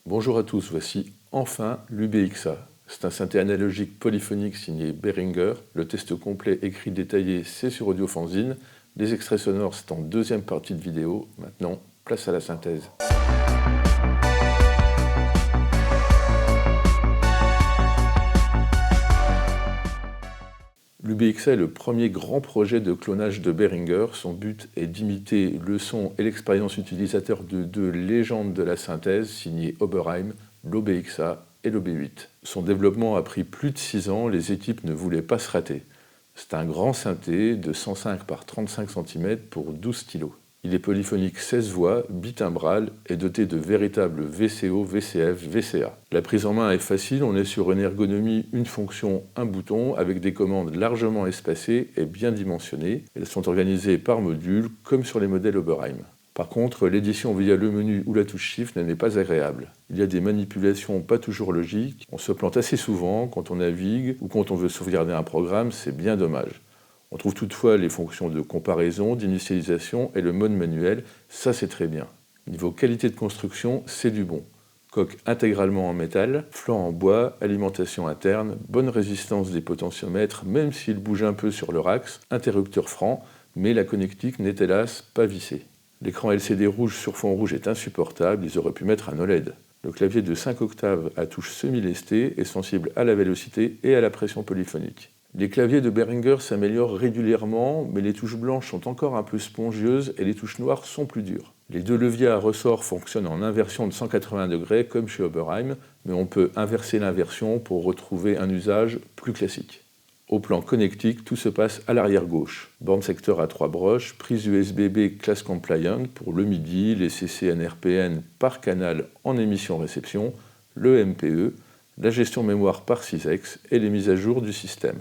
Bonjour à tous, voici enfin l'UBXA. C'est un synthé analogique polyphonique signé Behringer. Le test complet écrit détaillé, c'est sur Audiofanzine. Les extraits sonores, c'est en deuxième partie de vidéo. Maintenant, place à la synthèse. L'UBXA est le premier grand projet de clonage de Behringer. Son but est d'imiter le son et l'expérience utilisateur de deux légendes de la synthèse signées Oberheim, l'OBXA et l'OB8. Son développement a pris plus de 6 ans, les équipes ne voulaient pas se rater. C'est un grand synthé de 105 par 35 cm pour 12 stylos. Il est polyphonique 16 voix, bitimbral et doté de véritables VCO, VCF, VCA. La prise en main est facile, on est sur une ergonomie, une fonction, un bouton, avec des commandes largement espacées et bien dimensionnées. Elles sont organisées par module, comme sur les modèles Oberheim. Par contre, l'édition via le menu ou la touche Shift n'est pas agréable. Il y a des manipulations pas toujours logiques, on se plante assez souvent quand on navigue ou quand on veut sauvegarder un programme, c'est bien dommage. On trouve toutefois les fonctions de comparaison, d'initialisation et le mode manuel, ça c'est très bien. Niveau qualité de construction, c'est du bon. Coque intégralement en métal, flanc en bois, alimentation interne, bonne résistance des potentiomètres, même s'il bouge un peu sur leur axe, interrupteur franc, mais la connectique n'est hélas pas vissée. L'écran LCD rouge sur fond rouge est insupportable, ils auraient pu mettre un OLED. Le clavier de 5 octaves à touche semi-lestée est sensible à la vélocité et à la pression polyphonique. Les claviers de Behringer s'améliorent régulièrement, mais les touches blanches sont encore un peu spongieuses et les touches noires sont plus dures. Les deux leviers à ressort fonctionnent en inversion de 180 degrés comme chez Oberheim, mais on peut inverser l'inversion pour retrouver un usage plus classique. Au plan connectique, tout se passe à l'arrière gauche. Borne secteur à 3 broches, prise USB-B class compliant pour le MIDI, les CC NRPN par canal en émission-réception, le MPE, la gestion mémoire par 6X et les mises à jour du système.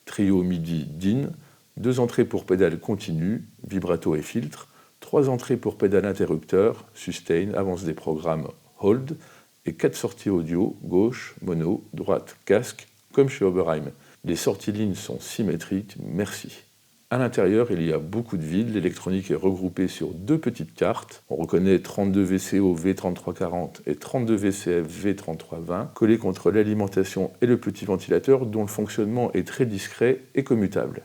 Trio MIDI DIN, 2 entrées pour pédale continue, vibrato et filtre, 3 entrées pour pédale interrupteur, sustain, avance des programmes, hold, et 4 sorties audio, gauche, mono, droite, casque, comme chez Oberheim. Les sorties lignes sont symétriques, merci. À l'intérieur, il y a beaucoup de vide, l'électronique est regroupée sur 2 petites cartes. On reconnaît 32 VCO V3340 et 32 VCF V3320 collés contre l'alimentation et le petit ventilateur dont le fonctionnement est très discret et commutable.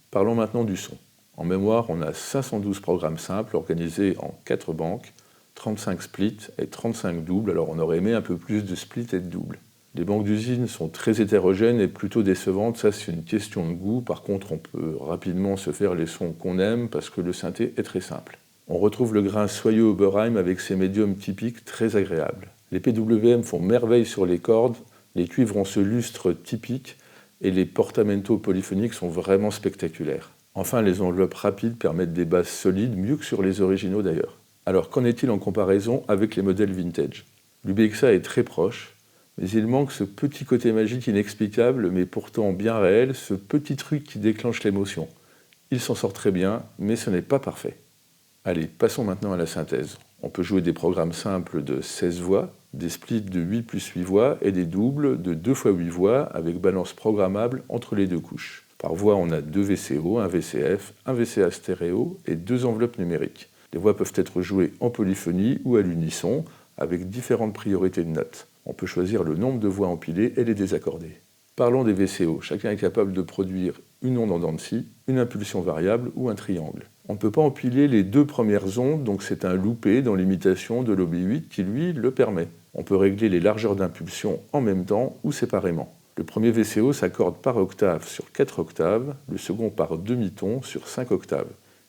Parlons maintenant du son. En mémoire, on a 512 programmes simples organisés en 4 banques, 35 splits et 35 doubles, alors on aurait aimé un peu plus de splits et de doubles. Les banques d'usine sont très hétérogènes et plutôt décevantes, ça c'est une question de goût, par contre on peut rapidement se faire les sons qu'on aime parce que le synthé est très simple. On retrouve le grain soyeux Oberheim avec ses médiums typiques très agréables. Les PWM font merveille sur les cordes, les cuivres ont ce lustre typique et les portamentos polyphoniques sont vraiment spectaculaires. Enfin, les enveloppes rapides permettent des basses solides, mieux que sur les originaux d'ailleurs. Alors qu'en est-il en comparaison avec les modèles vintage? L'UBXA est très proche, mais il manque ce petit côté magique inexplicable, mais pourtant bien réel, ce petit truc qui déclenche l'émotion. Il s'en sort très bien, mais ce n'est pas parfait. Allez, passons maintenant à la synthèse. On peut jouer des programmes simples de 16 voix, des splits de 8 plus 8 voix et des doubles de 2 x 8 voix avec balance programmable entre les 2 couches. Par voix, on a 2 VCO, un VCF, un VCA stéréo et 2 enveloppes numériques. Les voix peuvent être jouées en polyphonie ou à l'unisson, avec différentes priorités de notes. On peut choisir le nombre de voix empilées et les désaccorder. Parlons des VCO. Chacun est capable de produire une onde en dents de scie, une impulsion variable ou un triangle. On ne peut pas empiler les 2 premières ondes, donc c'est un loopé dans l'imitation de l'OB8 qui lui le permet. On peut régler les largeurs d'impulsion en même temps ou séparément. Le premier VCO s'accorde par octave sur 4 octaves, le second par demi-ton sur 5 octaves.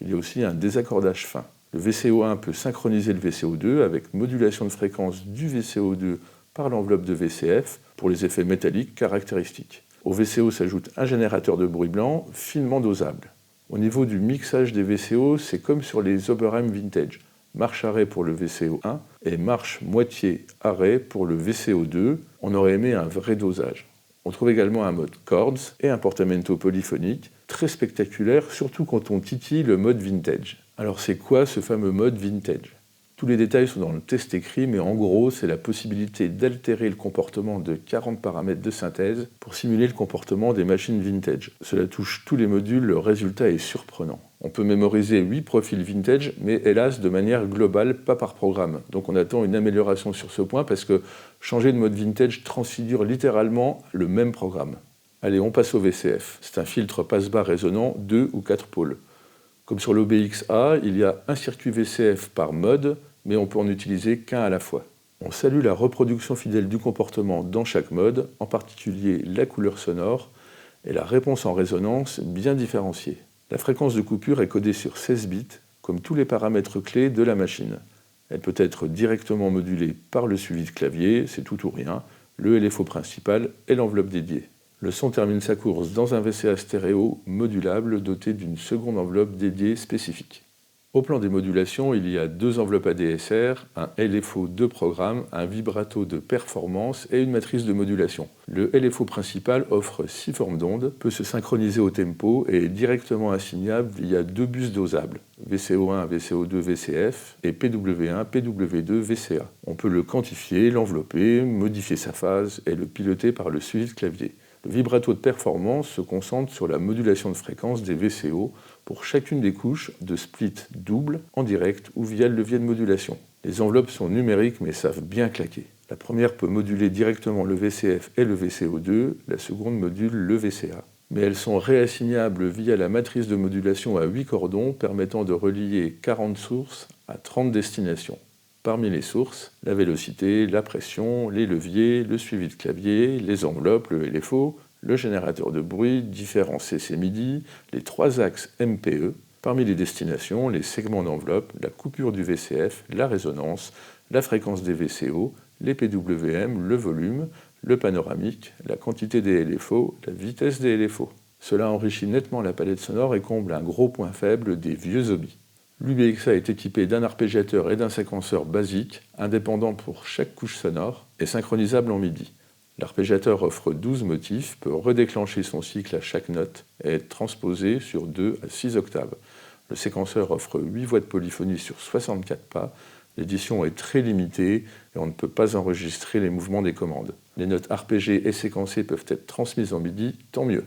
Il y a aussi un désaccordage fin. Le VCO1 peut synchroniser le VCO2 avec modulation de fréquence du VCO2 par l'enveloppe de VCF pour les effets métalliques caractéristiques. Au VCO s'ajoute un générateur de bruit blanc finement dosable. Au niveau du mixage des VCO, c'est comme sur les Oberheim Vintage. Marche arrêt pour le VCO1 et marche moitié arrêt pour le VCO2. On aurait aimé un vrai dosage. On trouve également un mode chords et un portamento polyphonique très spectaculaire, surtout quand on titille le mode vintage. Alors c'est quoi ce fameux mode vintage? Tous les détails sont dans le test écrit, mais en gros, c'est la possibilité d'altérer le comportement de 40 paramètres de synthèse pour simuler le comportement des machines vintage. Cela touche tous les modules, le résultat est surprenant. On peut mémoriser 8 profils vintage, mais hélas de manière globale, pas par programme. Donc on attend une amélioration sur ce point parce que changer de mode vintage transfigure littéralement le même programme. Allez, on passe au VCF. C'est un filtre passe-bas résonant 2 ou 4 pôles. Comme sur l'OBX-A, il y a un circuit VCF par mode, mais on peut en utiliser qu'un à la fois. On salue la reproduction fidèle du comportement dans chaque mode, en particulier la couleur sonore et la réponse en résonance bien différenciée. La fréquence de coupure est codée sur 16 bits, comme tous les paramètres clés de la machine. Elle peut être directement modulée par le suivi de clavier, c'est tout ou rien, le LFO principal et l'enveloppe dédiée. Le son termine sa course dans un VCA stéréo modulable doté d'une seconde enveloppe dédiée spécifique. Au plan des modulations, il y a 2 enveloppes ADSR, un LFO de programme, un vibrato de performance et une matrice de modulation. Le LFO principal offre 6 formes d'ondes, peut se synchroniser au tempo et est directement assignable via 2 bus dosables, VCO1, VCO2, VCF et PW1, PW2, VCA. On peut le quantifier, l'envelopper, modifier sa phase et le piloter par le suivi de clavier. Le vibrato de performance se concentre sur la modulation de fréquence des VCO pour chacune des couches de split double, en direct ou via le levier de modulation. Les enveloppes sont numériques mais savent bien claquer. La première peut moduler directement le VCF et le VCO2, la seconde module le VCA. Mais elles sont réassignables via la matrice de modulation à 8 cordons permettant de relier 40 sources à 30 destinations. Parmi les sources, la vélocité, la pression, les leviers, le suivi de clavier, les enveloppes, le LFO, le générateur de bruit, différents CC MIDI, les 3 axes MPE. Parmi les destinations, les segments d'enveloppe, la coupure du VCF, la résonance, la fréquence des VCO, les PWM, le volume, le panoramique, la quantité des LFO, la vitesse des LFO. Cela enrichit nettement la palette sonore et comble un gros point faible des vieux hobbies. L'UBXA est équipé d'un arpégiateur et d'un séquenceur basique, indépendant pour chaque couche sonore et synchronisable en MIDI. L'arpégiateur offre 12 motifs, peut redéclencher son cycle à chaque note et être transposé sur 2 à 6 octaves. Le séquenceur offre 8 voix de polyphonie sur 64 pas. L'édition est très limitée et on ne peut pas enregistrer les mouvements des commandes. Les notes arpégées et séquencées peuvent être transmises en MIDI, tant mieux.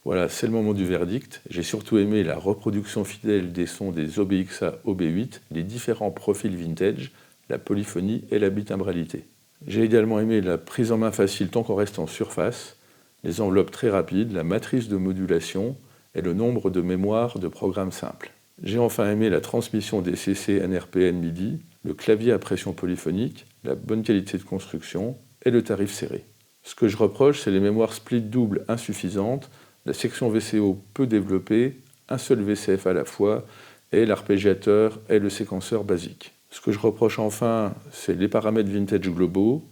Voilà, c'est le moment du verdict. J'ai surtout aimé la reproduction fidèle des sons des OBXA OB8, les différents profils vintage, la polyphonie et la bitimbralité. J'ai également aimé la prise en main facile tant qu'on reste en surface, les enveloppes très rapides, la matrice de modulation et le nombre de mémoires de programmes simples. J'ai enfin aimé la transmission des CC NRPN MIDI, le clavier à pression polyphonique, la bonne qualité de construction et le tarif serré. Ce que je reproche, c'est les mémoires split double insuffisantes, la section VCO peu développée, un seul VCF à la fois, et l'arpégiateur et le séquenceur basique. Ce que je reproche enfin, c'est les paramètres vintage globaux,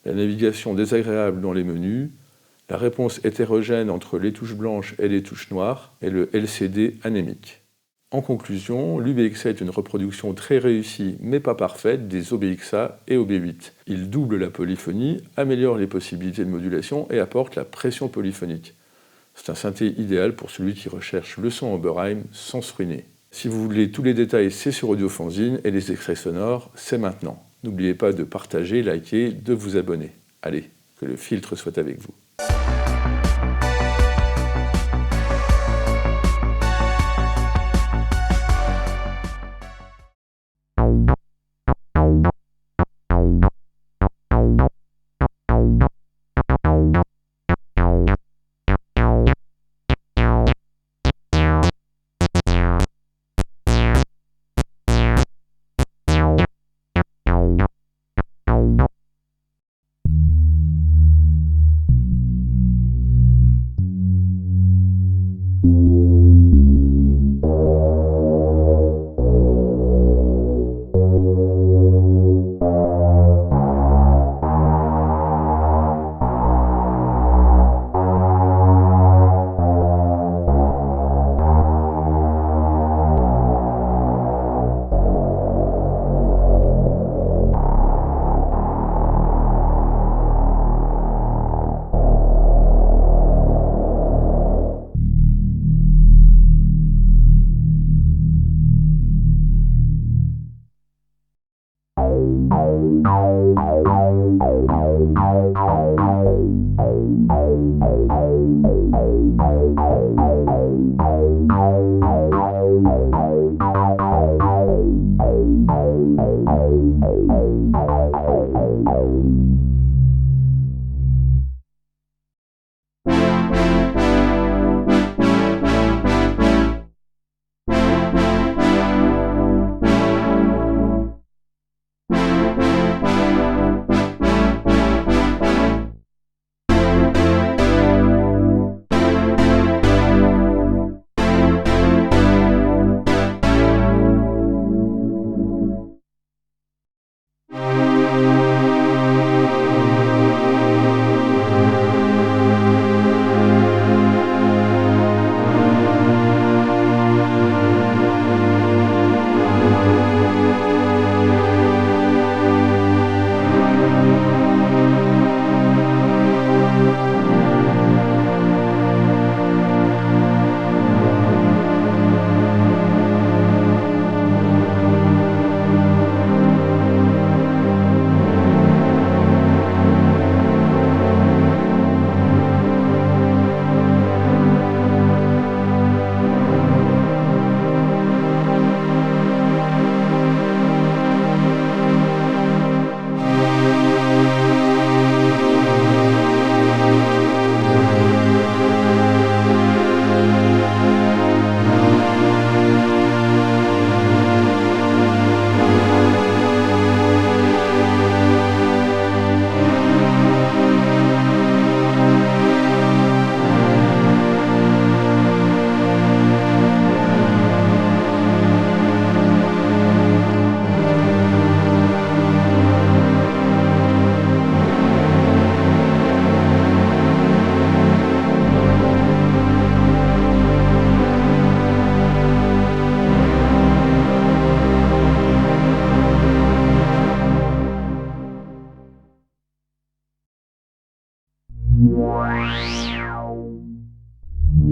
la navigation désagréable dans les menus, la réponse hétérogène entre les touches blanches et les touches noires, et le LCD anémique. En conclusion, l'UBXA est une reproduction très réussie mais pas parfaite des OBXA et OB8. Il double la polyphonie, améliore les possibilités de modulation et apporte la pression polyphonique. C'est un synthé idéal pour celui qui recherche le son Oberheim sans se ruiner. Si vous voulez tous les détails, c'est sur Audiofanzine et les extraits sonores, c'est maintenant. N'oubliez pas de partager, liker, de vous abonner. Allez, que le filtre soit avec vous.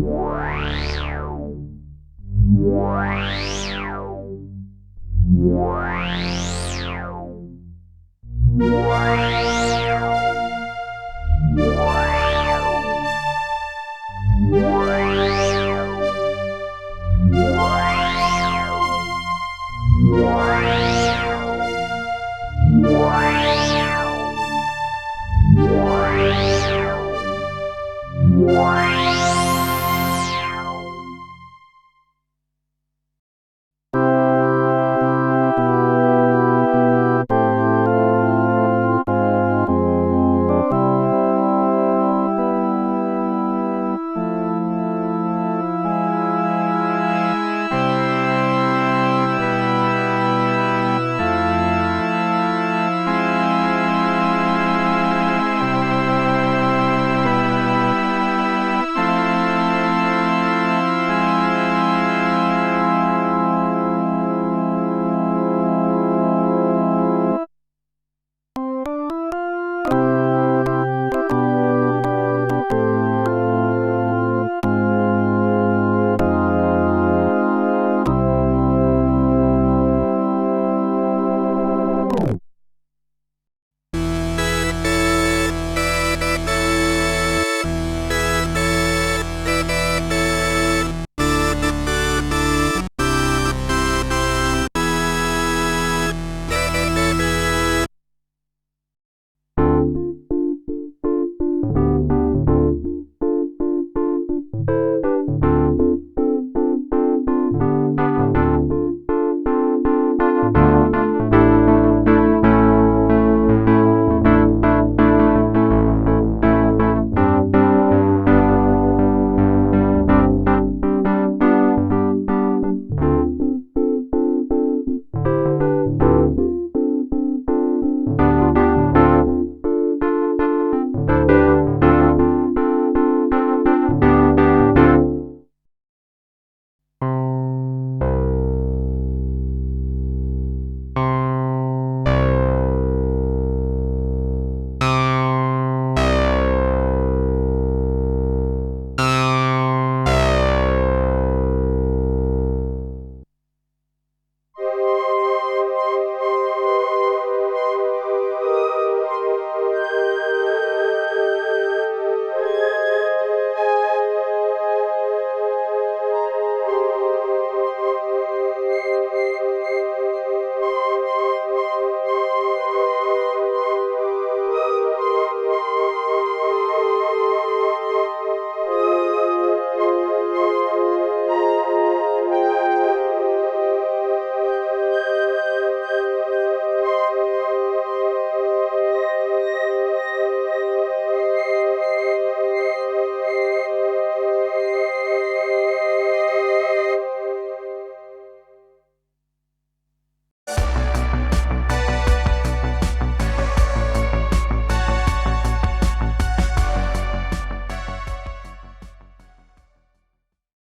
Wow.